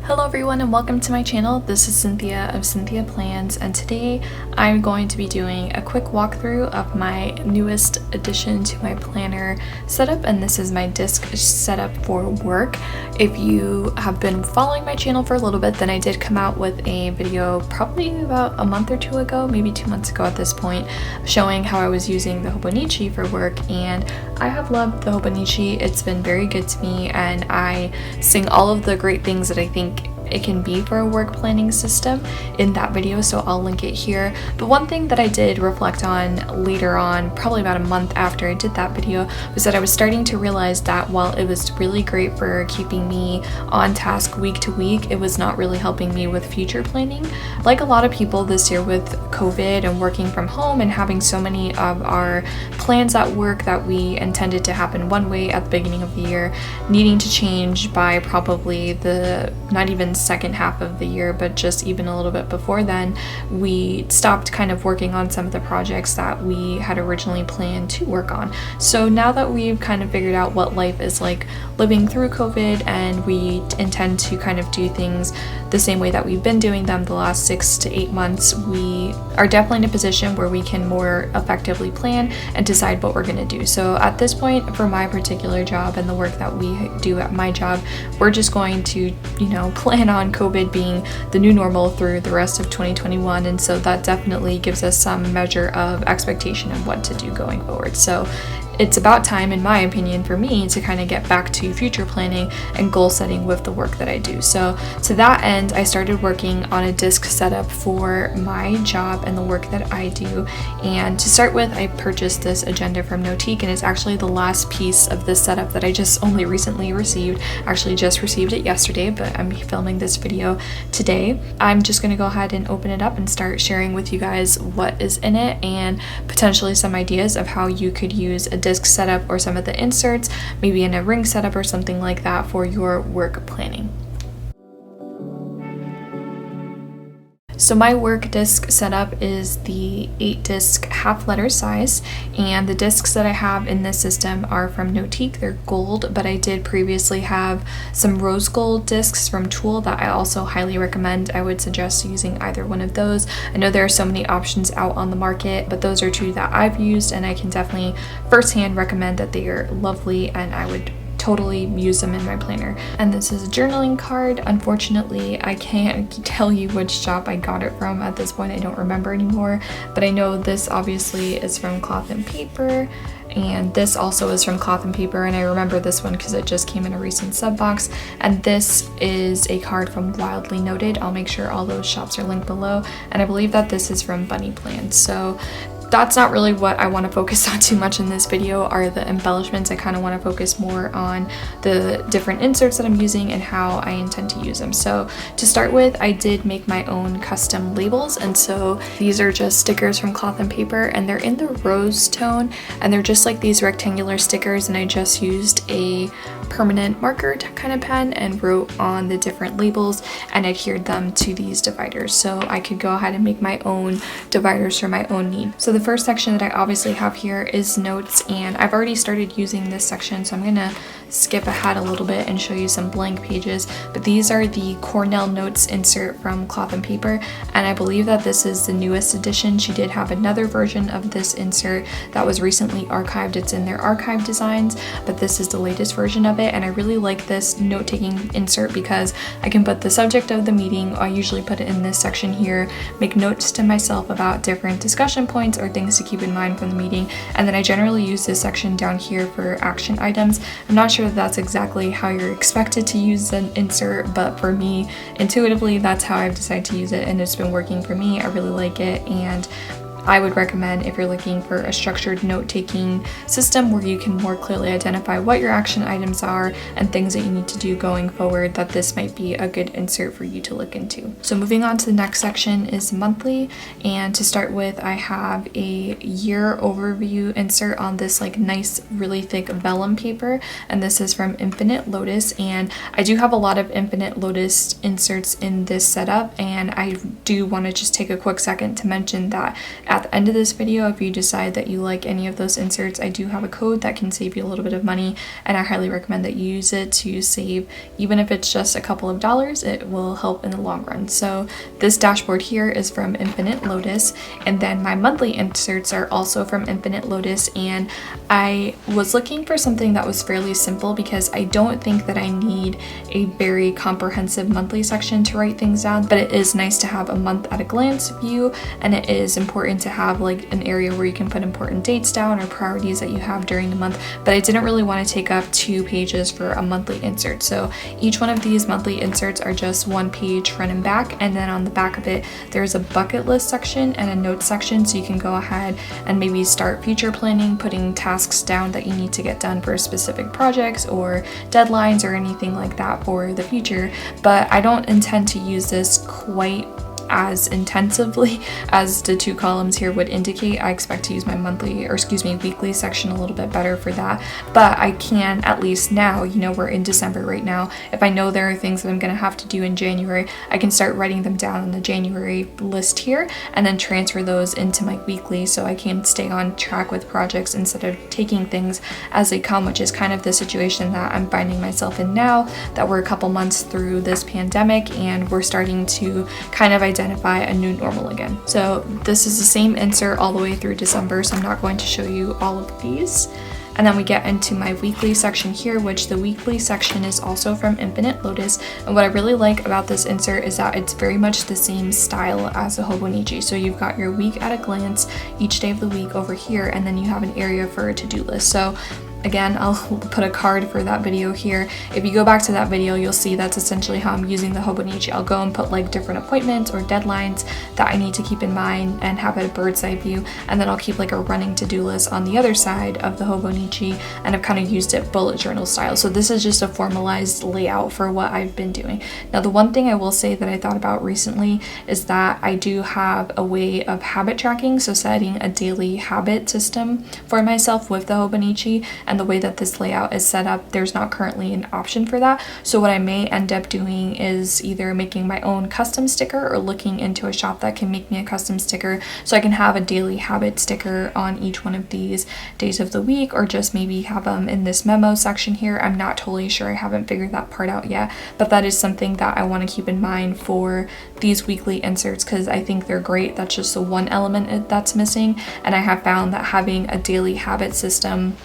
Hello everyone and welcome to my channel. This is Cynthia of Cynthia Plans, and today I'm going to be doing a quick walkthrough of my newest addition to my planner setup, and this is my disc setup for work. If you have been following my channel for a little bit, then I did come out with a video probably about a month or two ago, maybe 2 months ago at this point, showing how I was using the Hobonichi for work, and I have loved the Hobonichi. It's been very good to me, and I sing all of the great things that I think it can be for a work planning system in that video, so I'll link it here. But one thing that I did reflect on later on, probably about a month after I did that video, was that I was starting to realize that while it was really great for keeping me on task week to week, it was not really helping me with future planning. Like a lot of people this year with COVID and working from home and having so many of our plans at work that we intended to happen one way at the beginning of the year needing to change by probably the not even second half of the year, but just even a little bit before then, we stopped kind of working on some of the projects that we had originally planned to work on. So now that we've kind of figured out what life is like living through COVID, and we intend to kind of do things the same way that we've been doing them the last 6 to 8 months, we are definitely in a position where we can more effectively plan and decide what we're going to do. So at this point, for my particular job and the work that we do at my job, we're just going to, plan on COVID being the new normal through the rest of 2021, and so that definitely gives us some measure of expectation of what to do going forward. So it's about time, in my opinion, for me to kind of get back to future planning and goal setting with the work that I do. So to that end, I started working on a disc setup for my job and the work that I do. And to start with, I purchased this agenda from NOTIQ, and it's actually the last piece of this setup that I just only recently received. Actually just received it yesterday, but I'm filming this video today. I'm just going to go ahead and open it up and start sharing with you guys what is in it and potentially some ideas of how you could use a disc setup or some of the inserts, maybe in a ring setup or something like that, for your work planning. So my work disc setup is the 8-disc half-letter size, and the discs that I have in this system are from NOTIQ. They're gold, but I did previously have some rose gold discs from Tool that I also highly recommend. I would suggest using either one of those. I know there are so many options out on the market, but those are two that I've used, and I can definitely firsthand recommend that they are lovely, and I would totally use them in my planner. And this is a journaling card. Unfortunately, I can't tell you which shop I got it from at this point. I don't remember anymore, but I know this obviously is from Cloth and Paper, and this also is from Cloth and Paper, and I remember this one because it just came in a recent sub box. And this is a card from Wildly Noted. I'll make sure all those shops are linked below, and I believe that this is from BunnyPlans. So that's not really what I want to focus on too much in this video, are the embellishments. I kind of want to focus more on the different inserts that I'm using and how I intend to use them. So to start with, I did make my own custom labels, and so these are just stickers from Cloth and Paper, and they're in the rose tone, and they're just like these rectangular stickers, and I just used a permanent marker kind of pen and wrote on the different labels and adhered them to these dividers, so I could go ahead and make my own dividers for my own need. So the first section that I obviously have here is notes, and I've already started using this section, so I'm gonna skip ahead a little bit and show you some blank pages. But these are the Cornell Notes insert from Cloth and Paper, and I believe that this is the newest edition. She did have another version of this insert that was recently archived. It's in their archive designs, but this is the latest version of it, and I really like this note-taking insert because I can put the subject of the meeting. I usually put it in this section here, make notes to myself about different discussion points or things to keep in mind from the meeting, and then I generally use this section down here for action items. I'm not sure that that's exactly how you're expected to use an insert, but for me, intuitively, that's how I've decided to use it, and it's been working for me. I really like it, and I would recommend, if you're looking for a structured note-taking system where you can more clearly identify what your action items are and things that you need to do going forward, that this might be a good insert for you to look into. So moving on to the next section is monthly, and to start with, I have a year overview insert on this like nice really thick vellum paper, and this is from Infinite Lotus, and I do have a lot of Infinite Lotus inserts in this setup, and I do want to just take a quick second to mention that At the end of this video, if you decide that you like any of those inserts, I do have a code that can save you a little bit of money, and I highly recommend that you use it to save. Even if it's just a couple of dollars, it will help in the long run. So this dashboard here is from Infinite Lotus, and then my monthly inserts are also from Infinite Lotus, and I was looking for something that was fairly simple because I don't think that I need a very comprehensive monthly section to write things down, but it is nice to have a month at a glance view, and it is important to have like an area where you can put important dates down or priorities that you have during the month. But I didn't really want to take up 2 pages for a monthly insert, so each one of these monthly inserts are just 1 page front and back, and then on the back of it there's a bucket list section and a notes section, so you can go ahead and maybe start future planning, putting tasks down that you need to get done for specific projects or deadlines or anything like that for the future. But I don't intend to use this quite as intensively as the 2 columns here would indicate. I expect to use my weekly section a little bit better for that, but I can at least now, you know, we're in December right now, if I know there are things that I'm gonna have to do in January, I can start writing them down on the January list here and then transfer those into my weekly so I can stay on track with projects instead of taking things as they come, which is kind of the situation that I'm finding myself in now, that we're a couple months through this pandemic and we're starting to kind of identify a new normal again. So this is the same insert all the way through December, so I'm not going to show you all of these. And then we get into my weekly section here, which the weekly section is also from Infinite Lotus. And what I really like about this insert is that it's very much the same style as the Hobonichi. So you've got your week at a glance, each day of the week over here, and then you have an area for a to-do list. So again, I'll put a card for that video here. If you go back to that video, you'll see that's essentially how I'm using the Hobonichi. I'll go and put like different appointments or deadlines that I need to keep in mind and have a bird's eye view, and then I'll keep like a running to-do list on the other side of the Hobonichi, and I've kind of used it bullet journal style. So this is just a formalized layout for what I've been doing. Now, the one thing I will say that I thought about recently is that I do have a way of habit tracking, so setting a daily habit system for myself with the Hobonichi. And the way that this layout is set up, there's not currently an option for that. So what I may end up doing is either making my own custom sticker or looking into a shop that can make me a custom sticker so I can have a daily habit sticker on each one of these days of the week, or just maybe have them in this memo section here. I'm not totally sure. I haven't figured that part out yet, but that is something that I want to keep in mind for these weekly inserts because I think they're great. That's just the one element that's missing, and I have found that having a daily habit system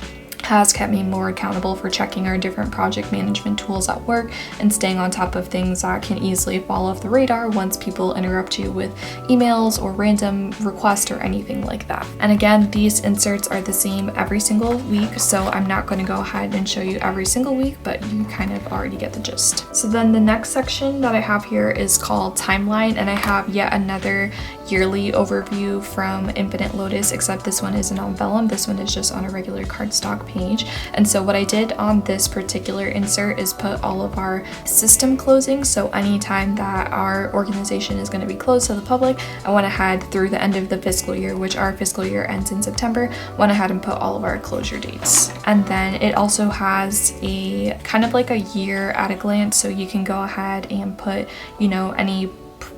has kept me more accountable for checking our different project management tools at work and staying on top of things that can easily fall off the radar once people interrupt you with emails or random requests or anything like that. And again, these inserts are the same every single week, so I'm not going to go ahead and show you every single week, but you kind of already get the gist. So then the next section that I have here is called Timeline, and I have yet another yearly overview from Infinite Lotus, except this one isn't on vellum. This one is just on a regular cardstock page. And so what I did on this particular insert is put all of our system closings. So anytime that our organization is going to be closed to the public, I went ahead through the end of the fiscal year, which our fiscal year ends in September, went ahead and put all of our closure dates. And then it also has a kind of like a year at a glance, so you can go ahead and put, you know, any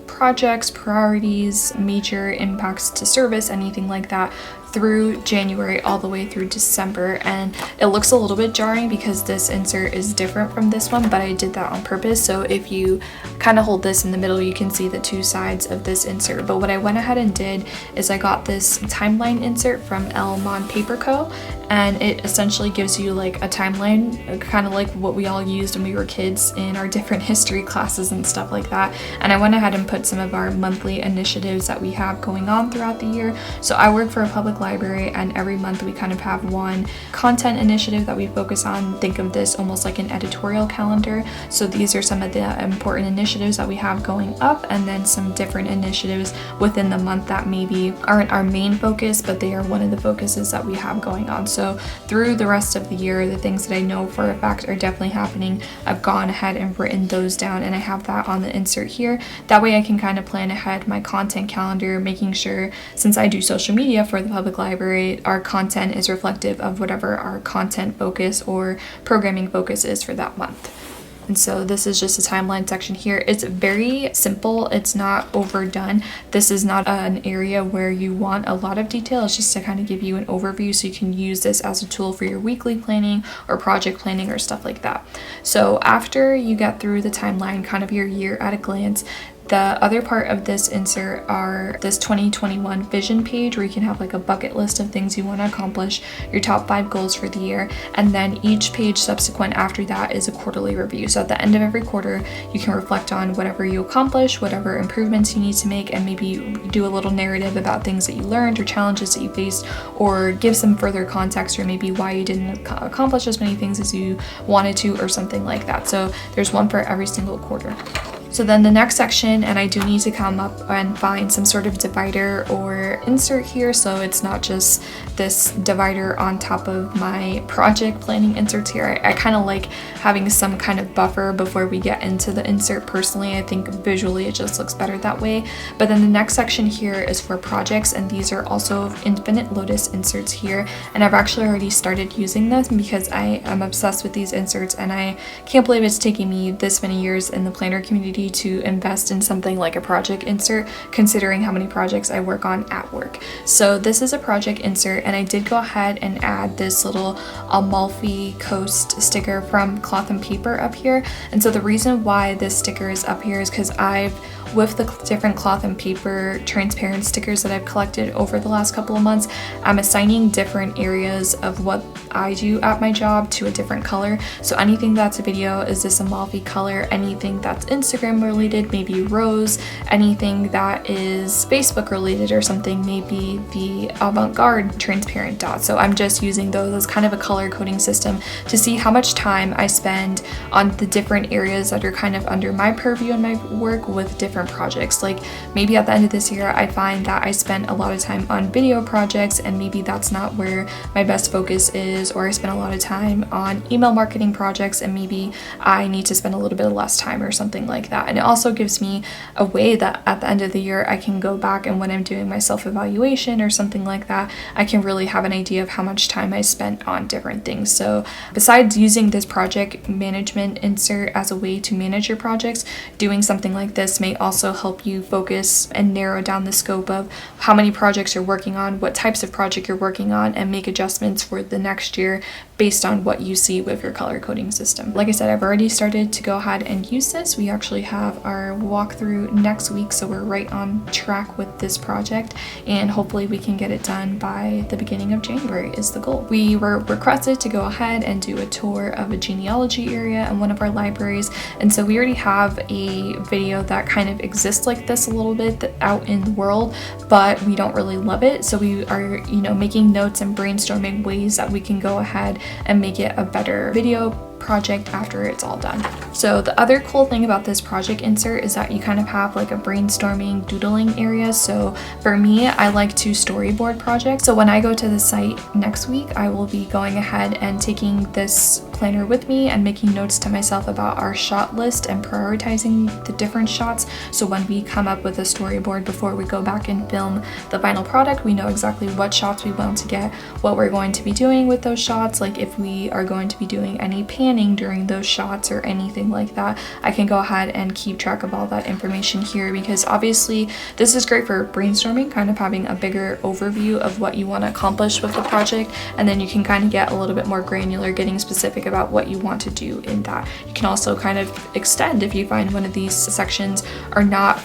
projects, priorities, major impacts to service, anything like that, through January all the way through December. And it looks a little bit jarring because this insert is different from this one, but I did that on purpose. So if you kind of hold this in the middle, you can see the 2 sides of this insert. But what I went ahead and did is I got this timeline insert from Ellemon Paper Co, and it essentially gives you like a timeline, kind of like what we all used when we were kids in our different history classes and stuff like that. And I went ahead and put some of our monthly initiatives that we have going on throughout the year. So I work for a public library, and every month we kind of have one content initiative that we focus on. Think of this almost like an editorial calendar. So these are some of the important initiatives that we have going up, and then some different initiatives within the month that maybe aren't our main focus, but they are one of the focuses that we have going on. So through the rest of the year, the things that I know for a fact are definitely happening, I've gone ahead and written those down, and I have that on the insert here. That way I can kind of plan ahead my content calendar, making sure, since I do social media for the public library, our content is reflective of whatever our content focus or programming focus is for that month. And so this is just a timeline section here. It's very simple. It's not overdone. This is not an area where you want a lot of detail. It's just to kind of give you an overview so you can use this as a tool for your weekly planning or project planning or stuff like that. So after you get through the timeline, kind of your year at a glance, the other part of this insert are this 2021 vision page where you can have like a bucket list of things you want to accomplish, your top 5 goals for the year, and then each page subsequent after that is a quarterly review. So at the end of every quarter, you can reflect on whatever you accomplished, whatever improvements you need to make, and maybe do a little narrative about things that you learned or challenges that you faced, or give some further context or maybe why you didn't accomplish as many things as you wanted to or something like that. So there's one for every single quarter. So then the next section, and I do need to come up and find some sort of divider or insert here so it's not just this divider on top of my project planning inserts here. I kind of like having some kind of buffer before we get into the insert personally. I think visually it just looks better that way. But then the next section here is for projects, and these are also infinite lotus inserts here. And I've actually already started using this because I am obsessed with these inserts, and I can't believe it's taking me this many years in the planner community to invest in something like a project insert, considering how many projects I work on at work. So this is a project insert, and I did go ahead and add this little Amalfi Coast sticker from Cloth and Paper up here. And so the reason why this sticker is up here is because with the different cloth and paper transparent stickers that I've collected over the last couple of months, I'm assigning different areas of what I do at my job to a different color. So anything that's a video is this Amalfi color, anything that's Instagram related, maybe rose, anything that is Facebook related or something, maybe the avant-garde transparent dot. So I'm just using those as kind of a color coding system to see how much time I spend on the different areas that are kind of under my purview in my work with different projects. Like maybe at the end of this year, I find that I spent a lot of time on video projects, and maybe that's not where my best focus is, or I spent a lot of time on email marketing projects, and maybe I need to spend a little bit less time or something like that. And it also gives me a way that at the end of the year, I can go back, and when I'm doing my self-evaluation or something like that, I can really have an idea of how much time I spent on different things. So besides using this project management insert as a way to manage your projects, doing something like this may also help you focus and narrow down the scope of how many projects you're working on, what types of project you're working on, and make adjustments for the next year based on what you see with your color coding system. Like I said, I've already started to go ahead and use this. We actually have our walkthrough next week, so we're right on track with this project, and hopefully we can get it done by the beginning of January is the goal. We were requested to go ahead and do a tour of a genealogy area in one of our libraries, and so we already have a video that kind of exists like this a little bit out in the world, but we don't really love it. So we are, making notes and brainstorming ways that we can go ahead and make it a better video project after it's all done. So the other cool thing about this project insert is that you kind of have like a brainstorming doodling area. So for me, I like to storyboard projects. So when I go to the site next week, I will be going ahead and taking this planner with me and making notes to myself about our shot list and prioritizing the different shots. So when we come up with a storyboard before we go back and film the final product, we know exactly what shots we want to get, what we're going to be doing with those shots. Like if we are going to be doing any panning during those shots or anything like that, I can go ahead and keep track of all that information here, because obviously this is great for brainstorming, kind of having a bigger overview of what you want to accomplish with the project, and then you can kind of get a little bit more granular, getting specific about what you want to do in that. You can also kind of extend if you find one of these sections are not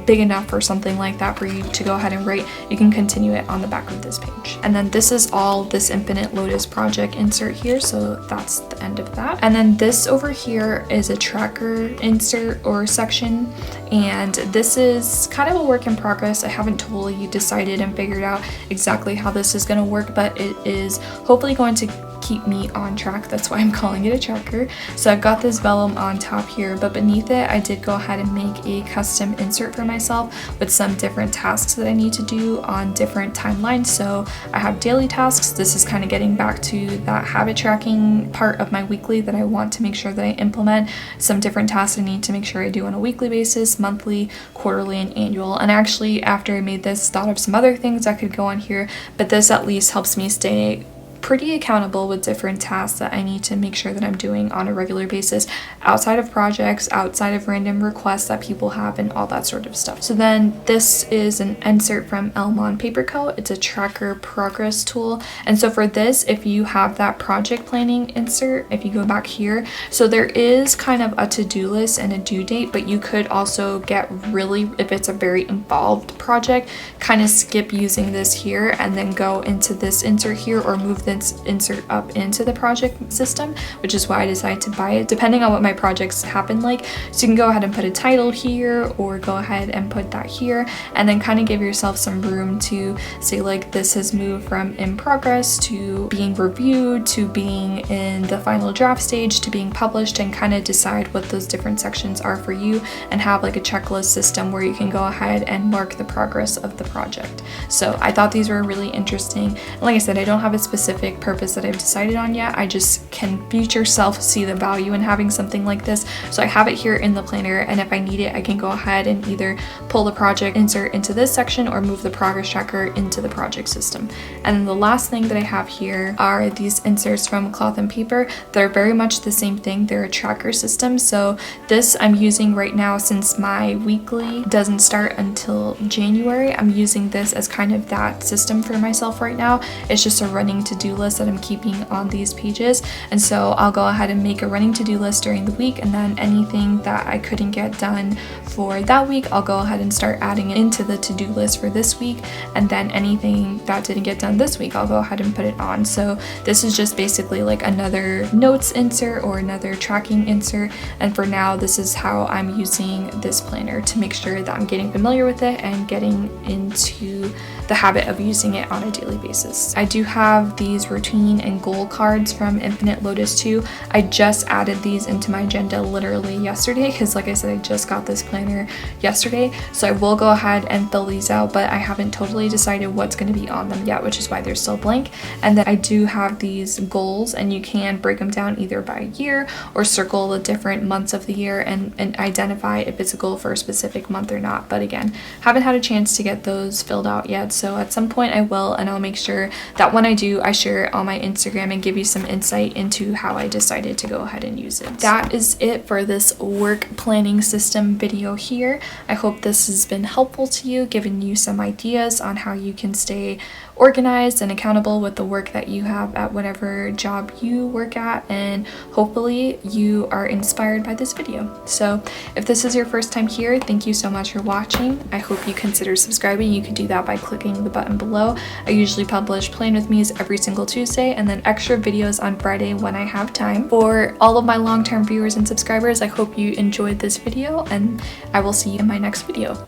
big enough or something like that for you to go ahead and write, you can continue it on the back of this page. And then this is all this Infinite Lotus project insert here, so that's the end of that. And then this over here is a tracker insert or section, and this is kind of a work in progress. I haven't totally decided and figured out exactly how this is going to work, but it is hopefully going to keep me on track. That's why I'm calling it a tracker. So I've got this vellum on top here, but beneath it I did go ahead and make a custom insert for myself with some different tasks that I need to do on different timelines. So I have daily tasks. This is kind of getting back to that habit tracking part of my weekly that I want to make sure that I implement. Some different tasks I need to make sure I do on a weekly basis, monthly, quarterly, and annual. And actually, after I made this, thought of some other things that could go on here, but this at least helps me stay pretty accountable with different tasks that I need to make sure that I'm doing on a regular basis outside of projects, outside of random requests that people have, and all that sort of stuff. So then this is an insert from Ellemon Paper Co. It's a tracker progress tool. And so for this, if you have that project planning insert, if you go back here, so there is kind of a to-do list and a due date, but you could also get really, if it's a very involved project, kind of skip using this here and then go into this insert here, or move this insert up into the project system, which is why I decided to buy it, depending on what my projects happen like. So you can go ahead and put a title here, or go ahead and put that here, and then kind of give yourself some room to say like, this has moved from in progress to being reviewed to being in the final draft stage to being published, and kind of decide what those different sections are for you, and have like a checklist system where you can go ahead and mark the progress of the project. So I thought these were really interesting. And like I said, I don't have a specific purpose that I've decided on yet. I just can future self see the value in having something like this. So I have it here in the planner, and if I need it, I can go ahead and either pull the project insert into this section or move the progress tracker into the project system. And then the last thing that I have here are these inserts from Cloth and Paper. They're very much the same thing. They're a tracker system. So this I'm using right now since my weekly doesn't start until January. I'm using this as kind of that system for myself right now. It's just a running to-do list that I'm keeping on these pages. And so I'll go ahead and make a running to-do list during the week, and then anything that I couldn't get done for that week, I'll go ahead and start adding it into the to-do list for this week. And then anything that didn't get done this week, I'll go ahead and put it on. So this is just basically like another notes insert or another tracking insert. And for now, this is how I'm using this planner to make sure that I'm getting familiar with it and getting into the habit of using it on a daily basis. I do have these routine and goal cards from Infinite Lotus 2. I just added these into my agenda literally yesterday, because like I said, I just got this planner yesterday. So I will go ahead and fill these out, but I haven't totally decided what's going to be on them yet, which is why they're still blank. And then I do have these goals, and you can break them down either by year or circle the different months of the year and identify if it's a goal for a specific month or not. But again, haven't had a chance to get those filled out yet. So at some point I will, and I'll make sure that when I do, I share it on my Instagram and give you some insight into how I decided to go ahead and use it. That is it for this work planning system video here. I hope this has been helpful to you, giving you some ideas on how you can stay organized and accountable with the work that you have at whatever job you work at, and hopefully you are inspired by this video. So if this is your first time here, thank you so much for watching. I hope you consider subscribing. You can do that by clicking the button below. I usually publish Plan With Me's every single Tuesday, and then extra videos on Friday when I have time. For all of my long-term viewers and subscribers, I hope you enjoyed this video, and I will see you in my next video.